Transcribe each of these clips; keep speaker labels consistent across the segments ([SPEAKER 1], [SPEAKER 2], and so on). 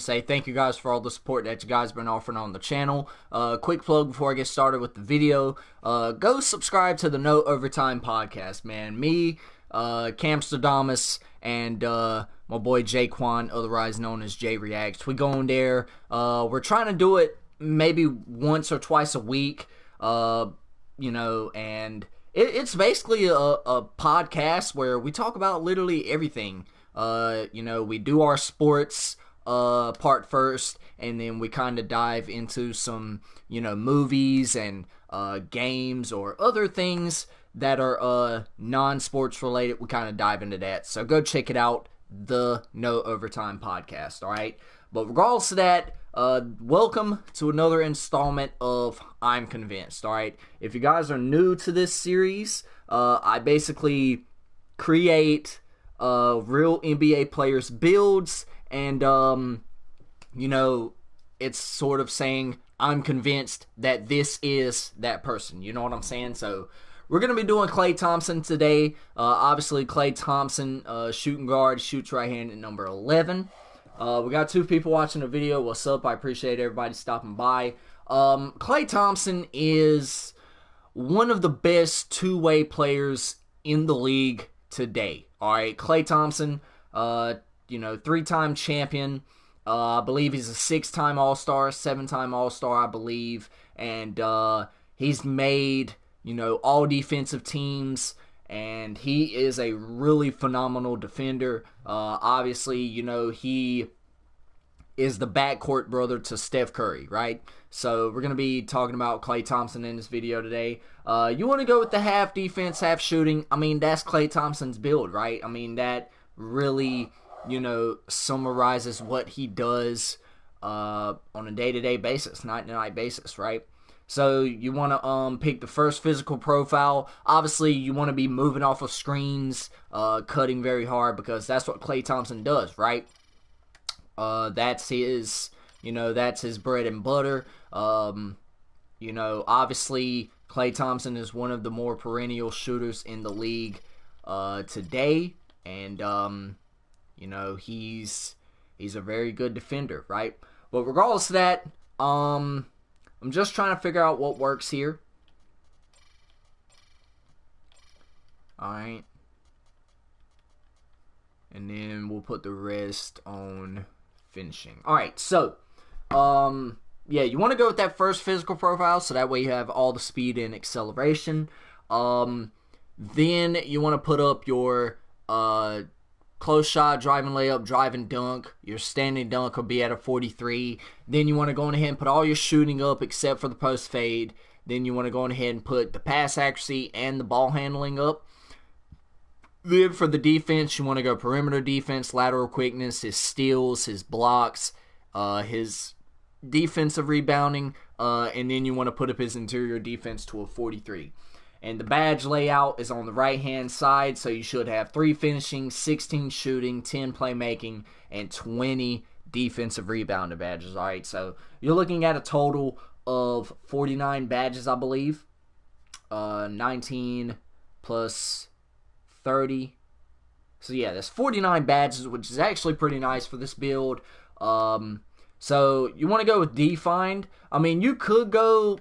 [SPEAKER 1] say thank you guys for all the support that you guys been offering on the channel. Quick plug before I get started with the video. Go subscribe to the No Overtime podcast, man. Me, Camsterdamus, and my boy Jaquan, otherwise known as J Reacts. We go in there. We're trying to do it maybe once or twice a week. And it's basically a podcast where we talk about literally everything. We do our sports part first, and then we kind of dive into some, movies and games or other things that are non-sports related. We kind of dive into that. So go check it out, the No Overtime podcast, all right? But regardless of that, welcome to another installment of I'm Convinced, all right? If you guys are new to this series, I basically create real NBA players' builds, and, it's sort of saying I'm convinced that this is that person. You know what I'm saying? So we're going to be doing Klay Thompson today. Obviously, Klay Thompson, shooting guard, shoots right hand at number 11. We got two people watching the video. What's up? I appreciate everybody stopping by. Klay Thompson is one of the best two-way players in the league today. All right, Klay Thompson, three-time champion. I believe he's a six-time All-Star, seven-time All-Star, I believe. And he's made, all defensive teams. And he is a really phenomenal defender. Obviously, he is the backcourt brother to Steph Curry, right? So we're going to be talking about Klay Thompson in this video today. You want to go with the half defense, half shooting. I mean, that's Klay Thompson's build, right? I mean, that really, summarizes what he does on a day-to-day basis, night-to-night basis, right? So you want to pick the first physical profile. Obviously, you want to be moving off of screens, cutting very hard, because that's what Klay Thompson does, right? That's his bread and butter. Obviously, Klay Thompson is one of the more perennial shooters in the league today, and he's a very good defender, right? But regardless of that, I'm just trying to figure out what works here. Alright. And then we'll put the rest on finishing. Alright, so, you want to go with that first physical profile, so that way you have all the speed and acceleration. Then you want to put up your close shot, driving layup, driving dunk. Your standing dunk will be at a 43. Then you want to go on ahead and put all your shooting up except for the post fade. Then you want to go on ahead and put the pass accuracy and the ball handling up. Then for the defense, you want to go perimeter defense, lateral quickness, his steals, his blocks, his defensive rebounding, and then you want to put up his interior defense to a 43. And the badge layout is on the right-hand side, so you should have 3 finishing, 16 shooting, 10 playmaking, and 20 defensive rebounding badges. All right, so you're looking at a total of 49 badges, I believe. 19 plus 30. So, yeah, that's 49 badges, which is actually pretty nice for this build. So you want to go with defined. I mean, you could go,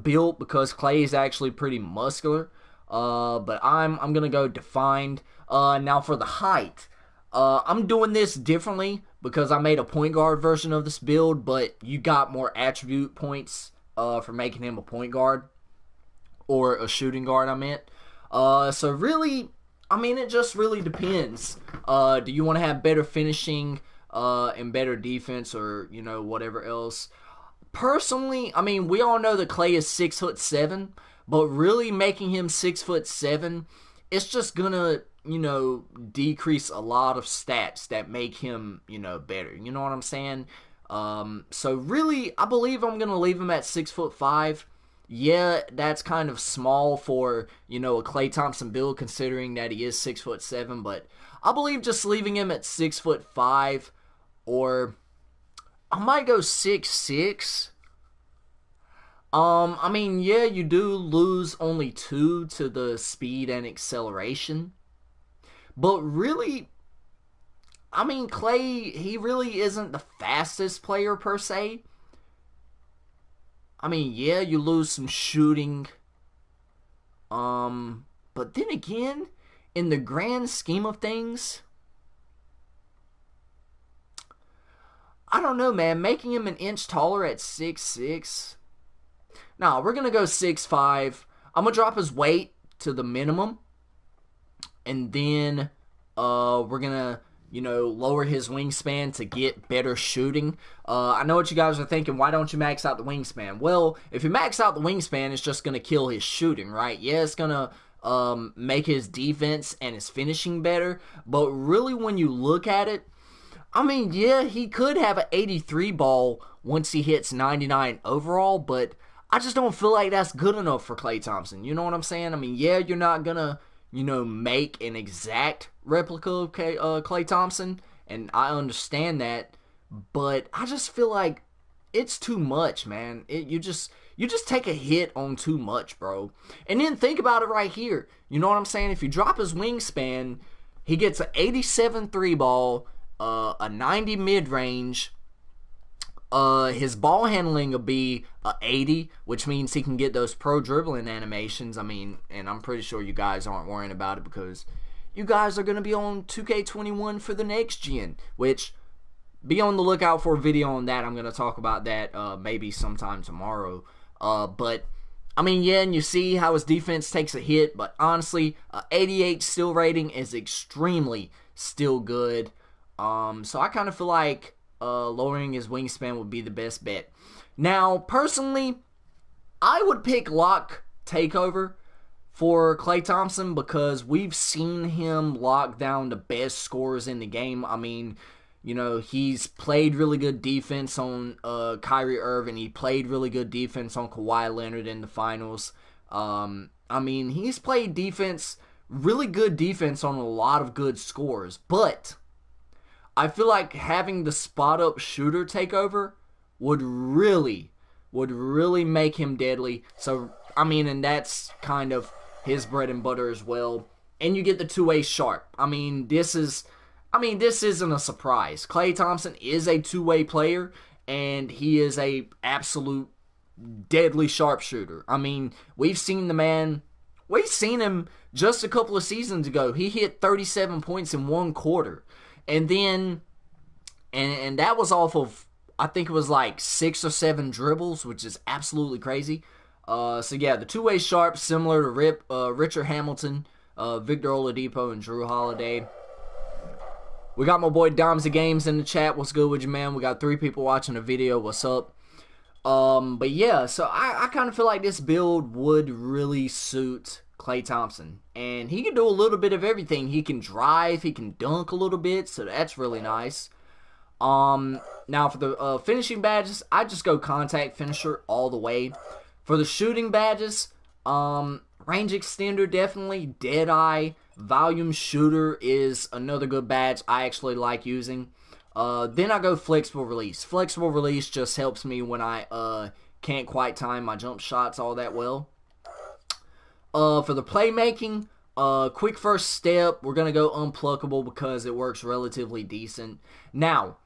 [SPEAKER 1] built, because Klay is actually pretty muscular. But I'm going to go defined. Now for the height, I'm doing this differently because I made a point guard version of this build, but you got more attribute points for making him a point guard, or a shooting guard, I meant. So really, I mean, it just really depends. Do you want to have better finishing and better defense, or whatever else? Personally, I mean, we all know that Klay is 6'7", but really making him 6'7", it's just gonna decrease a lot of stats that make him better. You know what I'm saying? So really, I believe I'm gonna leave him at 6'5". Yeah, that's kind of small for a Klay Thompson build, considering that he is 6'7", but I believe just leaving him at 6'5", or I might go 6'6". I mean, yeah, you do lose only 2 to the speed and acceleration, but really, I mean, Klay, he really isn't the fastest player per se. I mean, yeah, you lose some shooting. But then again, in the grand scheme of things, I don't know, man. Making him an inch taller at 6'6". Nah, we're gonna go 6'5". I'm gonna drop his weight to the minimum, and then we're gonna lower his wingspan to get better shooting. I know what you guys are thinking. Why don't you max out the wingspan? Well, if you max out the wingspan, it's just gonna kill his shooting, right? Yeah, it's gonna make his defense and his finishing better, but really, when you look at it, I mean, yeah, he could have an 83 ball once he hits 99 overall, but I just don't feel like that's good enough for Klay Thompson. You know what I'm saying? I mean, yeah, you're not going to, make an exact replica of Klay Thompson, and I understand that, but I just feel like it's too much, man. You just take a hit on too much, bro. And then think about it right here. You know what I'm saying? If you drop his wingspan, he gets an 87 3 ball, a 90 mid-range. His ball handling will be a 80, which means he can get those pro dribbling animations. I mean, and I'm pretty sure you guys aren't worrying about it because you guys are going to be on 2K21 for the next gen, which, be on the lookout for a video on that. I'm going to talk about that maybe sometime tomorrow. But, I mean, yeah, and you see how his defense takes a hit, but honestly, 88 steal rating is extremely still good. So I kind of feel like lowering his wingspan would be the best bet. Now, personally, I would pick lock takeover for Klay Thompson because we've seen him lock down the best scorers in the game. I mean, he's played really good defense on Kyrie Irving. He played really good defense on Kawhi Leonard in the finals. I mean, he's played defense, really good defense on a lot of good scores, but I feel like having the spot-up shooter take over would really make him deadly. So, I mean, and that's kind of his bread and butter as well. And you get the two-way Sharp. I mean, this isn't a surprise. Klay Thompson is a two-way player, and he is a absolute deadly sharpshooter. I mean, we've seen him just a couple of seasons ago. He hit 37 points in one quarter. And then, and that was off of, I think it was like 6 or 7 dribbles, which is absolutely crazy. So yeah, the two-way Sharp, similar to Richard Hamilton, Victor Oladipo, and Drew Holiday. We got my boy Domsy Games in the chat. What's good with you, man? We got 3 people watching the video. What's up? But yeah, so I kind of feel like this build would really suit Klay Thompson, and he can do a little bit of everything. He can drive, he can dunk a little bit, so that's really nice. Now for the finishing badges, I just go contact finisher all the way. For the shooting badges, range extender definitely, deadeye, volume shooter is another good badge I actually like using. Then I go flexible release. Flexible release just helps me when I can't quite time my jump shots all that well. For the playmaking, quick first step, we're going to go unpluckable because it works relatively decent. Now,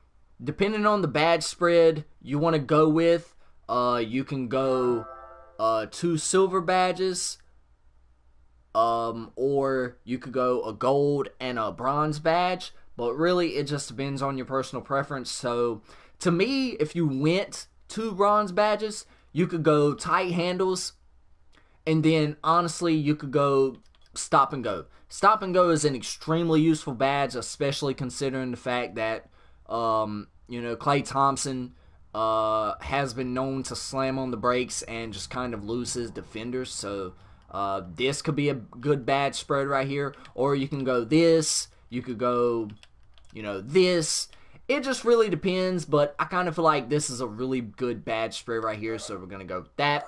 [SPEAKER 1] depending on the badge spread you want to go with, you can go 2 silver badges, or you could go a gold and a bronze badge, but really it just depends on your personal preference. So, to me, if you went 2 bronze badges, you could go tight handles, and then, honestly, you could go stop and go. Stop and go is an extremely useful badge, especially considering the fact that, Klay Thompson has been known to slam on the brakes and just kind of lose his defenders. So, this could be a good badge spread right here. Or you can go this. You could go, this. It just really depends, but I kind of feel like this is a really good badge spread right here, so we're going to go with that.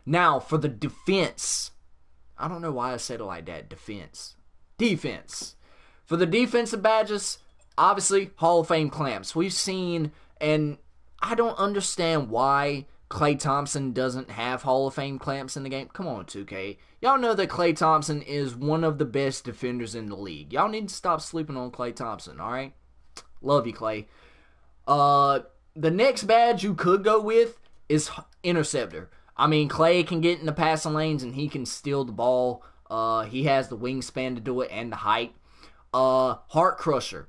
[SPEAKER 1] Now, for the defense, I don't know why I said it like that, defense. For the defensive badges, obviously, Hall of Fame clamps. We've seen, and I don't understand why Klay Thompson doesn't have Hall of Fame clamps in the game. Come on, 2K. Y'all know that Klay Thompson is one of the best defenders in the league. Y'all need to stop sleeping on Klay Thompson, alright? Love you, Klay. The next badge you could go with is interceptor. I mean, Klay can get in the passing lanes and he can steal the ball. He has the wingspan to do it and the height. Heart crusher.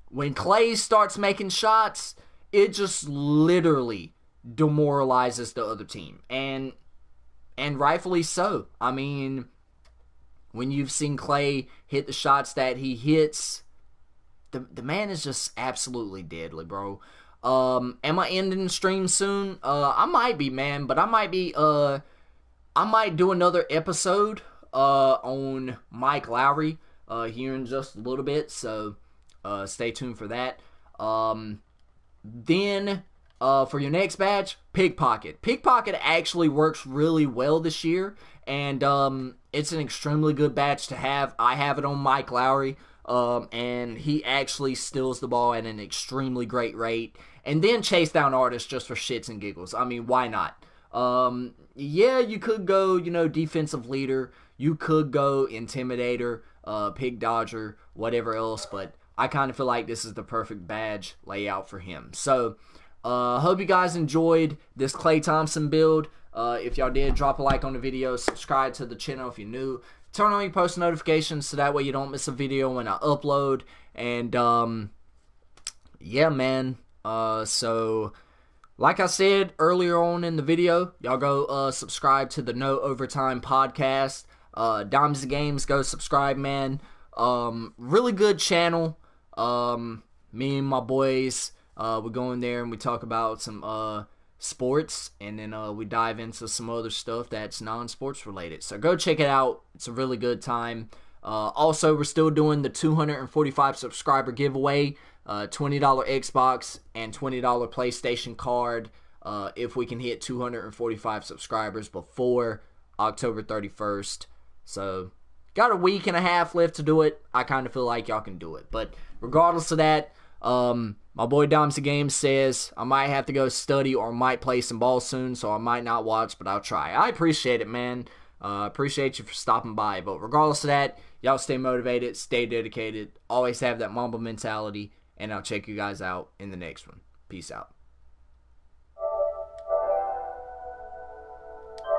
[SPEAKER 1] When Klay starts making shots, it just literally demoralizes the other team. And rightfully so. I mean, when you've seen Klay hit the shots that he hits, the man is just absolutely deadly, bro. Am I ending the stream soon? I might be, man, but I might do another episode on Mike Lowry here in just a little bit, so stay tuned for that. Then for your next badge, pickpocket. Pickpocket actually works really well this year, and it's an extremely good badge to have. I have it on Mike Lowry, and he actually steals the ball at an extremely great rate. And then chase down artists just for shits and giggles. I mean, why not? Yeah, you could go, defensive leader. You could go intimidator, pig dodger, whatever else. But I kind of feel like this is the perfect badge layout for him. So, hope you guys enjoyed this Klay Thompson build. If y'all did, drop a like on the video. Subscribe to the channel if you're new. Turn on your post notifications so that way you don't miss a video when I upload. And, yeah, man. So, like I said earlier on in the video, y'all go subscribe to the No Overtime podcast. Dimes and Games, go subscribe, man. Really good channel. Me and my boys, we go in there and we talk about some sports, and then we dive into some other stuff that's non-sports related. So go check it out. It's a really good time. Also, we're still doing the 245 subscriber giveaway. $20 Xbox and $20 PlayStation card if we can hit 245 subscribers before October 31st. So, got a week and a half left to do it. I kind of feel like y'all can do it. But regardless of that, my boy Thompson Games says I might have to go study or might play some ball soon, so I might not watch, but I'll try. I appreciate it, man. Appreciate you for stopping by. But regardless of that, y'all stay motivated, stay dedicated, always have that Mamba mentality. And I'll check you guys out in the next one. Peace out.